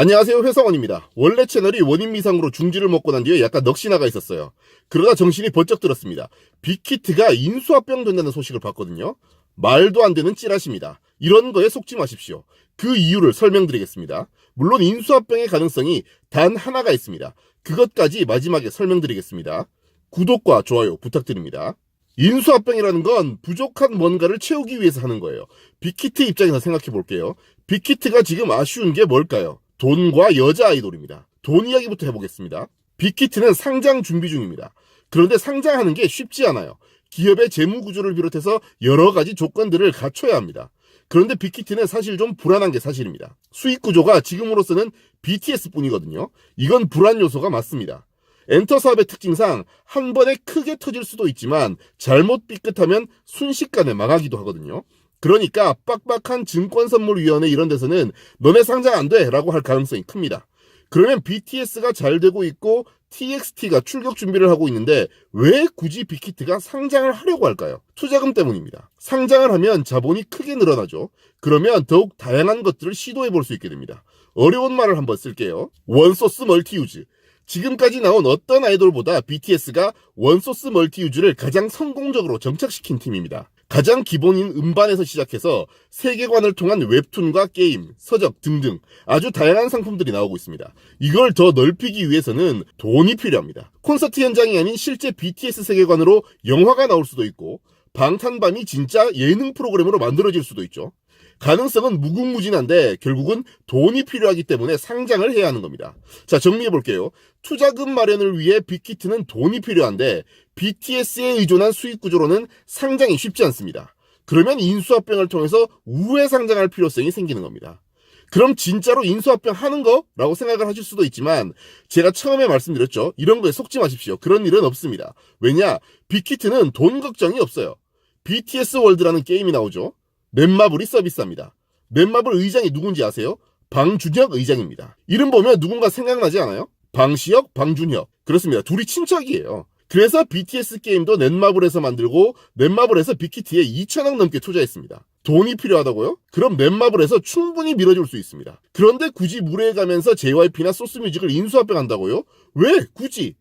안녕하세요, 회사원입니다. 원래 채널이 원인미상으로 중지를 먹고 난 뒤에 약간 넋이 나가 있었어요. 그러다 정신이 번쩍 들었습니다. 빅히트가 인수합병 된다는 소식을 봤거든요. 말도 안 되는 찌라시입니다. 이런 거에 속지 마십시오. 그 이유를 설명드리겠습니다. 물론 인수합병의 가능성이 단 하나가 있습니다. 그것까지 마지막에 설명드리겠습니다. 구독과 좋아요 부탁드립니다. 인수합병이라는 건 부족한 뭔가를 채우기 위해서 하는 거예요. 빅히트 입장에서 생각해 볼게요. 빅히트가 지금 아쉬운 게 뭘까요? 돈과 여자 아이돌입니다. 돈 이야기부터 해보겠습니다. 빅히트는 상장 준비 중입니다. 그런데 상장하는 게 쉽지 않아요. 기업의 재무 구조를 비롯해서 여러 가지 조건들을 갖춰야 합니다. 그런데 빅히트는 사실 좀 불안한 게 사실입니다. 수익 구조가 지금으로서는 BTS뿐이거든요. 이건 불안 요소가 맞습니다. 엔터 사업의 특징상 한 번에 크게 터질 수도 있지만 잘못 삐끗하면 순식간에 망하기도 하거든요. 그러니까 빡빡한 증권선물위원회 이런 데서는 너네 상장 안 돼 라고 할 가능성이 큽니다. 그러면 BTS가 잘 되고 있고 TXT가 출격 준비를 하고 있는데 왜 굳이 빅히트가 상장을 하려고 할까요? 투자금 때문입니다. 상장을 하면 자본이 크게 늘어나죠. 그러면 더욱 다양한 것들을 시도해 볼 수 있게 됩니다. 어려운 말을 한번 쓸게요. 원소스 멀티유즈. 지금까지 나온 어떤 아이돌보다 BTS가 원소스 멀티유즈를 가장 성공적으로 정착시킨 팀입니다. 가장 기본인 음반에서 시작해서 세계관을 통한 웹툰과 게임, 서적 등등 아주 다양한 상품들이 나오고 있습니다. 이걸 더 넓히기 위해서는 돈이 필요합니다. 콘서트 현장이 아닌 실제 BTS 세계관으로 영화가 나올 수도 있고 방탄밤이 진짜 예능 프로그램으로 만들어질 수도 있죠. 가능성은 무궁무진한데 결국은 돈이 필요하기 때문에 상장을 해야 하는 겁니다. 자, 정리해볼게요. 투자금 마련을 위해 빅히트는 돈이 필요한데 BTS에 의존한 수익 구조로는 상장이 쉽지 않습니다. 그러면 인수합병을 통해서 우회 상장할 필요성이 생기는 겁니다. 그럼 진짜로 인수합병 하는 거? 라고 생각을 하실 수도 있지만 제가 처음에 말씀드렸죠. 이런 거에 속지 마십시오. 그런 일은 없습니다. 왜냐? 빅히트는 돈 걱정이 없어요. BTS 월드라는 게임이 나오죠. 넷마블이 서비스합니다. 넷마블 의장이 누군지 아세요? 방준혁 의장입니다. 이름 보면 누군가 생각나지 않아요? 방시혁, 방준혁. 그렇습니다. 둘이 친척이에요. 그래서 BTS 게임도 넷마블에서 만들고 넷마블에서 빅히트에 2천억 넘게 투자했습니다. 돈이 필요하다고요? 그럼 넷마블에서 충분히 밀어줄 수 있습니다. 그런데 굳이 무례해가면서 JYP나 소스뮤직을 인수합병 한다고요? 왜 굳이?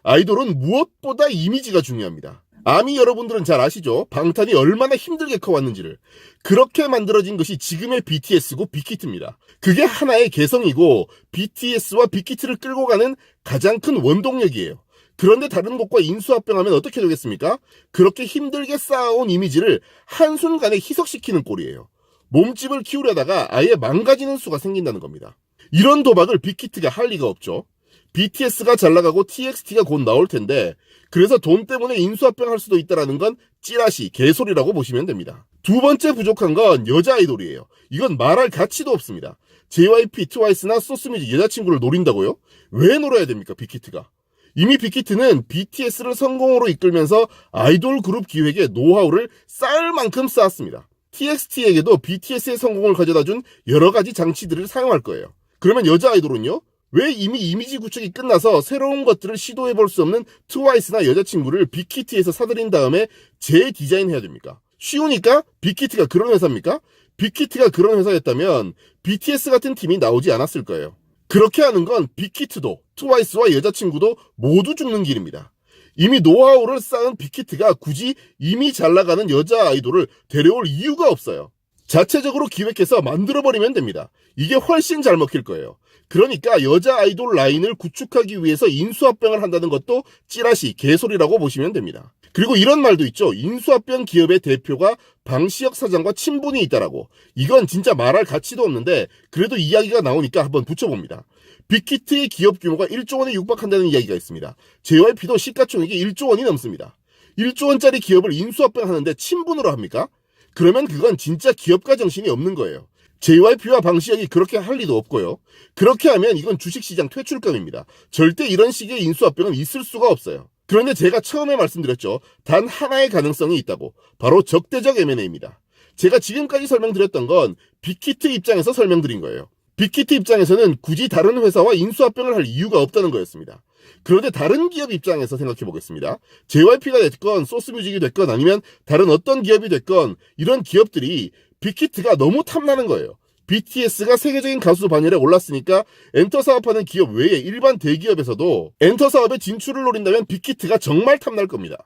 아이돌은 무엇보다 이미지가 중요합니다. 아미 여러분들은 잘 아시죠? 방탄이 얼마나 힘들게 커왔는지를. 그렇게 만들어진 것이 지금의 BTS고 빅히트입니다. 그게 하나의 개성이고 BTS와 빅히트를 끌고 가는 가장 큰 원동력이에요. 그런데 다른 곳과 인수합병하면 어떻게 되겠습니까? 그렇게 힘들게 쌓아온 이미지를 한순간에 희석시키는 꼴이에요. 몸집을 키우려다가 아예 망가지는 수가 생긴다는 겁니다. 이런 도박을 빅히트가 할 리가 없죠. BTS가 잘 나가고 TXT가 곧 나올 텐데 그래서 돈 때문에 인수합병 할 수도 있다는 건 찌라시, 개소리라고 보시면 됩니다. 두 번째 부족한 건 여자 아이돌이에요. 이건 말할 가치도 없습니다. JYP, 트와이스나 소스뮤직 여자친구를 노린다고요? 왜 놀아야 됩니까, 빅히트가? 이미 빅히트는 BTS를 성공으로 이끌면서 아이돌 그룹 기획의 노하우를 쌓을 만큼 쌓았습니다. TXT에게도 BTS의 성공을 가져다준 여러 가지 장치들을 사용할 거예요. 그러면 여자 아이돌은요? 왜 이미 이미지 구축이 끝나서 새로운 것들을 시도해볼 수 없는 트와이스나 여자친구를 빅히트에서 사들인 다음에 재디자인해야 됩니까? 쉬우니까 빅히트가 그런 회사입니까? 빅히트가 그런 회사였다면 BTS 같은 팀이 나오지 않았을 거예요. 그렇게 하는 건 빅히트도 트와이스와 여자친구도 모두 죽는 길입니다. 이미 노하우를 쌓은 빅히트가 굳이 이미 잘 나가는 여자 아이돌을 데려올 이유가 없어요. 자체적으로 기획해서 만들어버리면 됩니다. 이게 훨씬 잘 먹힐 거예요. 그러니까 여자 아이돌 라인을 구축하기 위해서 인수합병을 한다는 것도 찌라시, 개소리라고 보시면 됩니다. 그리고 이런 말도 있죠. 인수합병 기업의 대표가 방시혁 사장과 친분이 있다라고. 이건 진짜 말할 가치도 없는데 그래도 이야기가 나오니까 한번 붙여봅니다. 빅히트의 기업 규모가 1조 원에 육박한다는 이야기가 있습니다. JYP도 시가총액이 1조 원이 넘습니다. 1조 원짜리 기업을 인수합병하는데 친분으로 합니까? 그러면 그건 진짜 기업가 정신이 없는 거예요. JYP와 방시혁이 그렇게 할 리도 없고요. 그렇게 하면 이건 주식시장 퇴출감입니다. 절대 이런 식의 인수합병은 있을 수가 없어요. 그런데 제가 처음에 말씀드렸죠. 단 하나의 가능성이 있다고. 바로 적대적 M&A입니다. 제가 지금까지 설명드렸던 건 빅히트 입장에서 설명드린 거예요. 빅히트 입장에서는 굳이 다른 회사와 인수합병을 할 이유가 없다는 거였습니다. 그런데 다른 기업 입장에서 생각해 보겠습니다. JYP가 됐건 소스뮤직이 됐건 아니면 다른 어떤 기업이 됐건 이런 기업들이 빅히트가 너무 탐나는 거예요. BTS가 세계적인 가수 반열에 올랐으니까 엔터 사업하는 기업 외에 일반 대기업에서도 엔터 사업에 진출을 노린다면 빅히트가 정말 탐날 겁니다.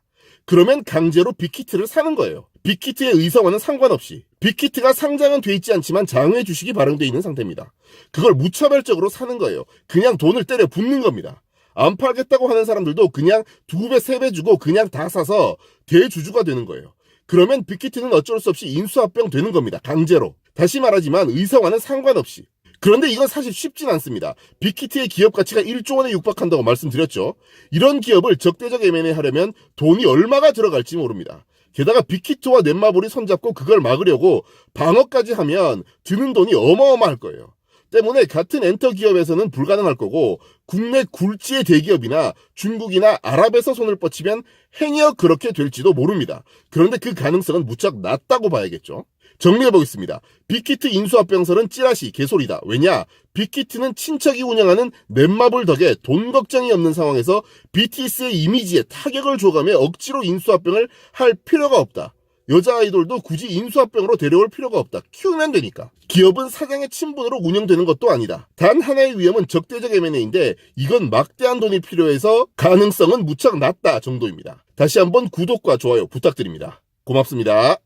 그러면 강제로 빅히트를 사는 거예요. 빅히트의 의사와는 상관없이. 빅히트가 상장은 돼 있지 않지만 장외 주식이 발행돼 있는 상태입니다. 그걸 무차별적으로 사는 거예요. 그냥 돈을 때려 붓는 겁니다. 안 팔겠다고 하는 사람들도 그냥 2배, 3배 주고 그냥 다 사서 대주주가 되는 거예요. 그러면 빅히트는 어쩔 수 없이 인수합병 되는 겁니다. 강제로. 다시 말하지만 의사와는 상관없이. 그런데 이건 사실 쉽진 않습니다. 빅히트의 기업 가치가 1조 원에 육박한다고 말씀드렸죠. 이런 기업을 적대적 M&A 하려면 돈이 얼마가 들어갈지 모릅니다. 게다가 빅히트와 넷마블이 손잡고 그걸 막으려고 방어까지 하면 드는 돈이 어마어마할 거예요. 때문에 같은 엔터 기업에서는 불가능할 거고 국내 굴지의 대기업이나 중국이나 아랍에서 손을 뻗치면 행여 그렇게 될지도 모릅니다. 그런데 그 가능성은 무척 낮다고 봐야겠죠. 정리해보겠습니다. 빅히트 인수합병설은 찌라시, 개소리다. 왜냐? 빅히트는 친척이 운영하는 넷마블 덕에 돈 걱정이 없는 상황에서 BTS의 이미지에 타격을 줘가며 억지로 인수합병을 할 필요가 없다. 여자 아이돌도 굳이 인수합병으로 데려올 필요가 없다. 키우면 되니까. 기업은 사장의 친분으로 운영되는 것도 아니다. 단 하나의 위험은 적대적 M&A인데 이건 막대한 돈이 필요해서 가능성은 무척 낮다 정도입니다. 다시 한번 구독과 좋아요 부탁드립니다. 고맙습니다.